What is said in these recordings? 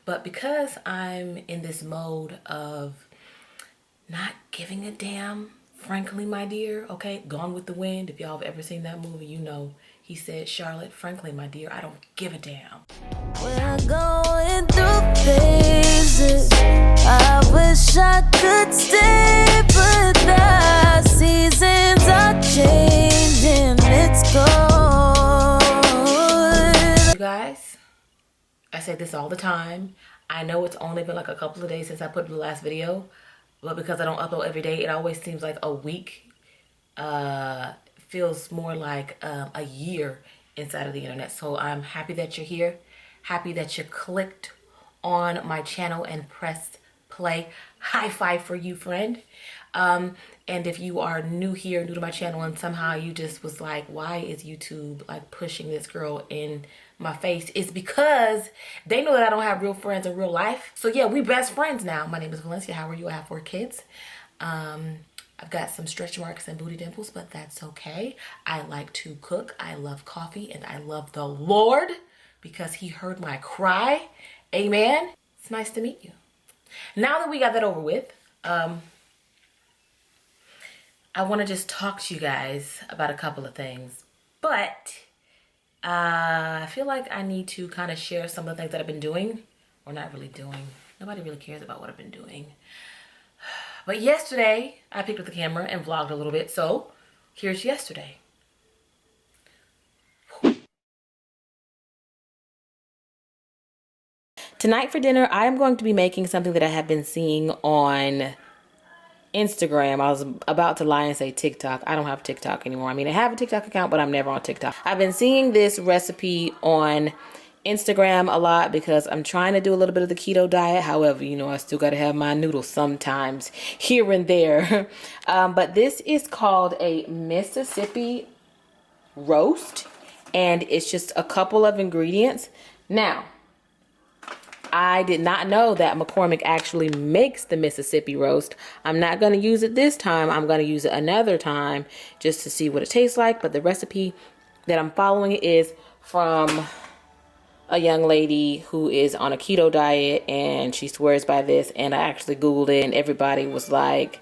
But because I'm in this mode of not giving a damn, frankly, my dear, okay? Gone with the Wind. If y'all have ever seen that movie, you know he said, Charlotte, frankly, my dear, I don't give a damn. We're going through phases. I wish I could stay, but the seasons are changing. It's cold. You guys, I say this all the time. I know it's only been like a couple of days since I put up the last video, but because I don't upload every day, it always seems like a week. Feels more like a year inside of the internet. So I'm happy that you're here. Happy that you clicked on my channel and pressed play. High five for you, friend. And if you are new here, new to my channel, and somehow you just was like, why is YouTube like pushing this girl in my face? It's because they know that I don't have real friends in real life. So yeah, we best friends now. My name is Valencia. How are you? I have 4 kids. I've got some stretch marks and booty dimples, but that's okay. I like to cook. I love coffee, and I love the Lord because he heard my cry. Amen. It's nice to meet you. Now that we got that over with, I want to just talk to you guys about a couple of things, but I feel like I need to kind of share some of the things that I've been doing, or not really doing. Nobody really cares about what I've been doing. But yesterday, I picked up the camera and vlogged a little bit, so here's yesterday. Tonight for dinner, I am going to be making something that I have been seeing on Instagram. I was about to lie and say TikTok. I don't have TikTok anymore. I mean, I have a TikTok account, but I'm never on TikTok. I've been seeing this recipe on Instagram a lot because I'm trying to do a little bit of the keto diet. However, you know, I still got to have my noodles sometimes here and there. But this is called a Mississippi roast, and it's just a couple of ingredients. Now, I did not know that McCormick actually makes the Mississippi roast. I'm not going to use it this time. I'm going to use it another time just to see what it tastes like. But the recipe that I'm following is from a young lady who is on a keto diet, and she swears by this. And I actually Googled it, and everybody was like,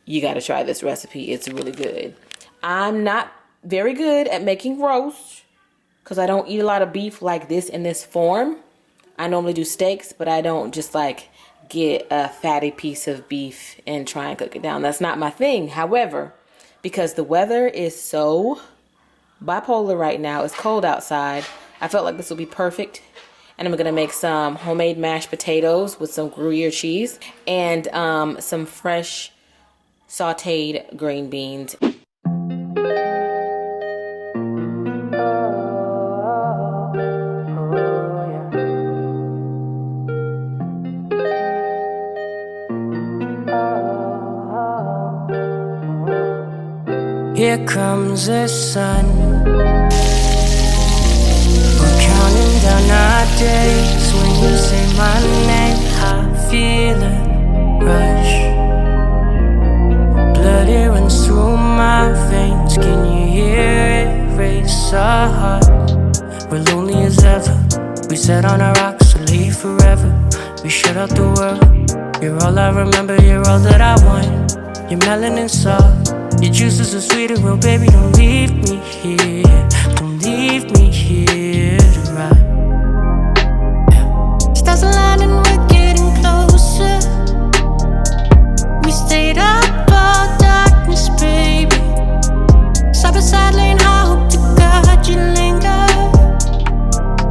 you got to try this recipe. It's really good. I'm not very good at making roast because I don't eat a lot of beef like this in this form. I normally do steaks, but I don't just like get a fatty piece of beef and try and cook it down. That's not my thing. However, because the weather is so bipolar right now, it's cold outside, I felt like this would be perfect. And I'm going to make some homemade mashed potatoes with some Gruyere cheese and some fresh sauteed green beans. Here comes the sun. We're counting down our days. When you say my name, I feel a rush. Blood, it runs through my veins. Can you hear it race our hearts? We're lonely as ever. We sat on our rocks, we'll leave forever. We shut out the world. You're all I remember, you're all that I want. Your melanin soft, your juices are sweet and real, baby. Don't leave me here, don't leave me here to rot. Stars aligning, we're getting closer. We stayed up all darkness, baby. Side by side, laying high, hope to God you linger.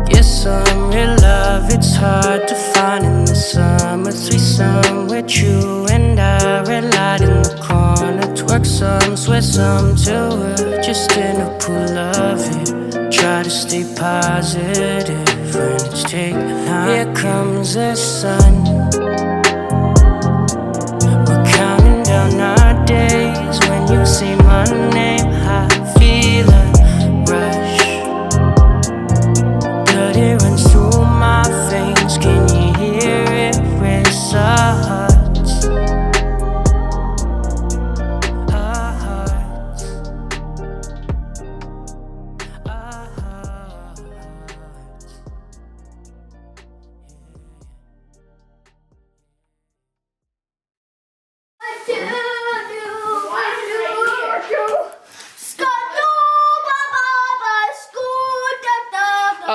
Yes, I'm real love, it's hard to find in the summer threesome with you and I. Red light in the corner, twerk some, sweat some till we're just in a pool of it. Try to stay positive when it's taking time. Here comes the sun. We're counting down our days. When you say my name, I feel a rush. Blood, it runs through my veins. Can you hear it race our hearts?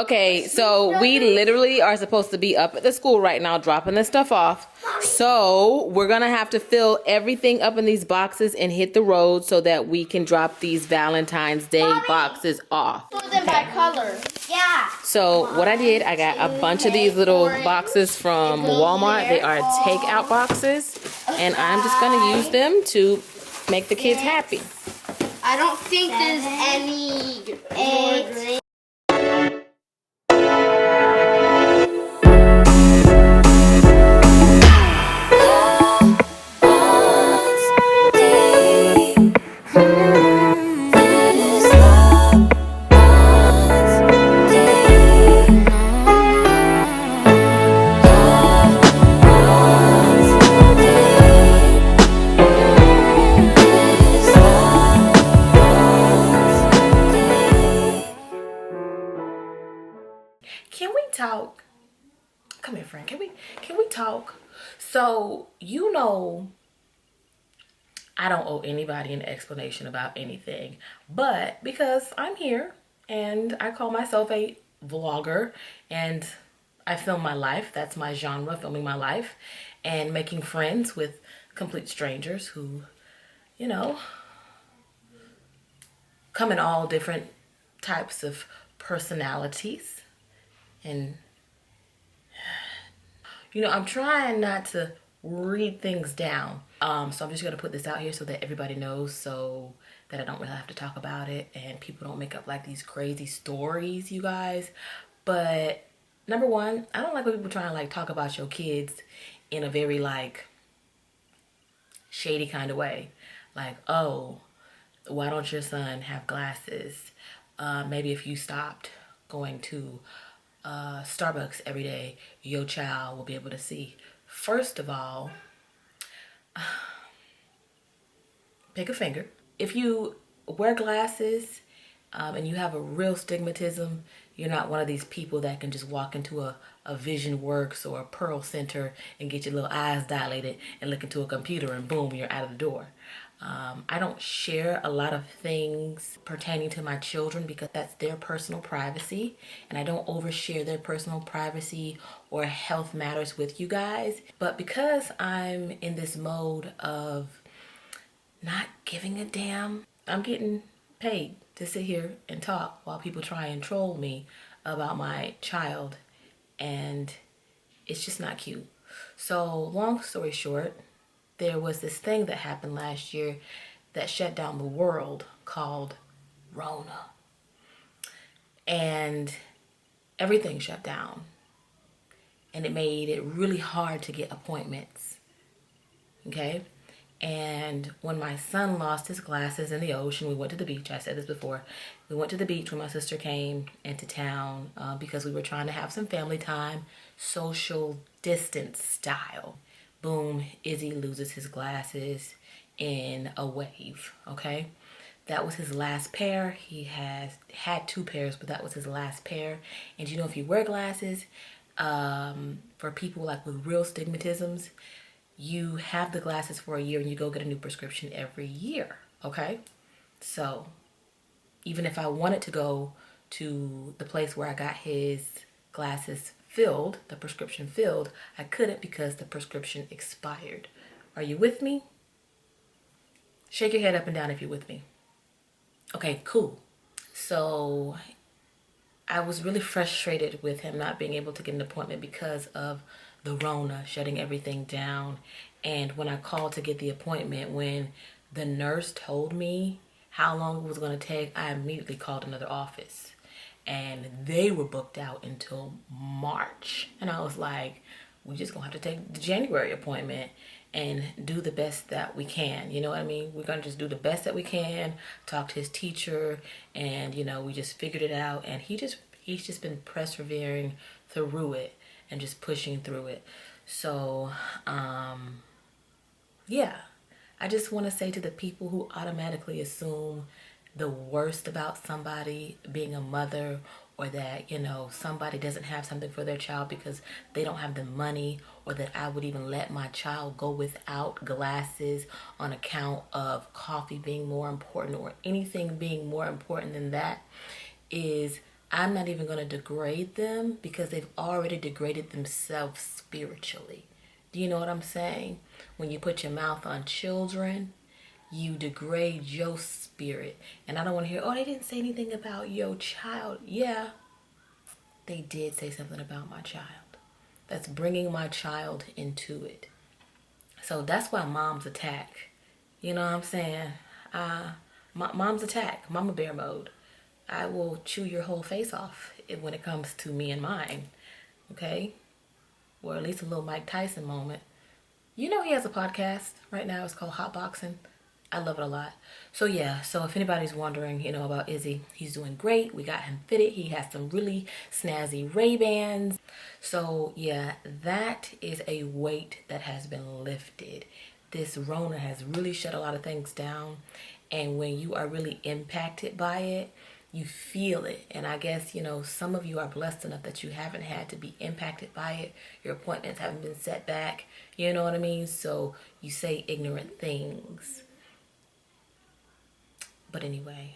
Okay, so we literally are supposed to be up at the school right now dropping this stuff off. So we're gonna have to fill everything up in these boxes and hit the road so that we can drop these Valentine's Day boxes off. Sort them by color. Yeah. So what I did, I got a bunch of these little boxes from Walmart. They are takeout boxes, and I'm just gonna use them to make the kids happy. I don't think there's any eggs. Can we talk? Come here, friend. Can we talk? So, you know, I don't owe anybody an explanation about anything, but because I'm here and I call myself a vlogger and I film my life, that's my genre, filming my life and making friends with complete strangers who, you know, come in all different types of personalities. And, you know, I'm trying not to read things down. So I'm just going to put this out here so that everybody knows, so that I don't really have to talk about it and people don't make up like these crazy stories, you guys. But number one, I don't like when people try to like talk about your kids in a very like shady kind of way. Like, oh, why don't your son have glasses? Maybe if you stopped going to Starbucks every day, your child will be able to see. First of all, pick a finger. If you wear glasses and you have a real stigmatism, you're not one of these people that can just walk into a Vision Works or a Pearl Center and get your little eyes dilated and look into a computer and boom, you're out of the door. I don't share a lot of things pertaining to my children because that's their personal privacy, and I don't overshare their personal privacy or health matters with you guys. But because I'm in this mode of not giving a damn, I'm getting paid to sit here and talk while people try and troll me about my child, and it's just not cute. So long story short, there was this thing that happened last year that shut down the world called Rona. And everything shut down. And it made it really hard to get appointments. Okay? And when my son lost his glasses in the ocean, we went to the beach. I said this before. We went to the beach when my sister came into town because we were trying to have some family time, social distance style. Boom, Izzy loses his glasses in a wave, okay? That was his last pair. He has had 2 pairs, but that was his last pair. And you know, if you wear glasses, for people like with real stigmatisms, you have the glasses for a year and you go get a new prescription every year, okay? So even if I wanted to go to the place where I got his glasses filled, the prescription filled, I couldn't because the prescription expired. Are you with me? Shake your head up and down if you're with me. Okay, cool. So I was really frustrated with him not being able to get an appointment because of the Rona shutting everything down. And when I called to get the appointment, when the nurse told me how long it was going to take, I immediately called another office. And they were booked out until March. And I was like, we just gonna have to take the January appointment and do the best that we can. You know what I mean? We're gonna just do the best that we can, talk to his teacher, and you know, we just figured it out. And he's just been persevering through it and just pushing through it. So, yeah. I just want to say to the people who automatically assume the worst about somebody being a mother, or that, you know, somebody doesn't have something for their child because they don't have the money, or that I would even let my child go without glasses on account of coffee being more important or anything being more important than that, is I'm not even going to degrade them because they've already degraded themselves spiritually. Do you know what I'm saying? When you put your mouth on children, you degrade your spirit. And I don't want to hear, oh, they didn't say anything about your child. Yeah, they did say something about my child. That's bringing my child into it. So that's why moms attack. You know what I'm saying? Moms attack. Mama bear mode. I will chew your whole face off when it comes to me and mine. Okay? Or at least a little Mike Tyson moment. You know he has a podcast right now. It's called Hot Boxing. I love it a lot. So yeah, so if anybody's wondering, you know, about Izzy, he's doing great. We got him fitted. He has some really snazzy Ray-Bans. So yeah, that is a weight that has been lifted. This Rona has really shut a lot of things down. And when you are really impacted by it, you feel it. And I guess, you know, some of you are blessed enough that you haven't had to be impacted by it. Your appointments haven't been set back. You know what I mean? So you say ignorant things. But anyway,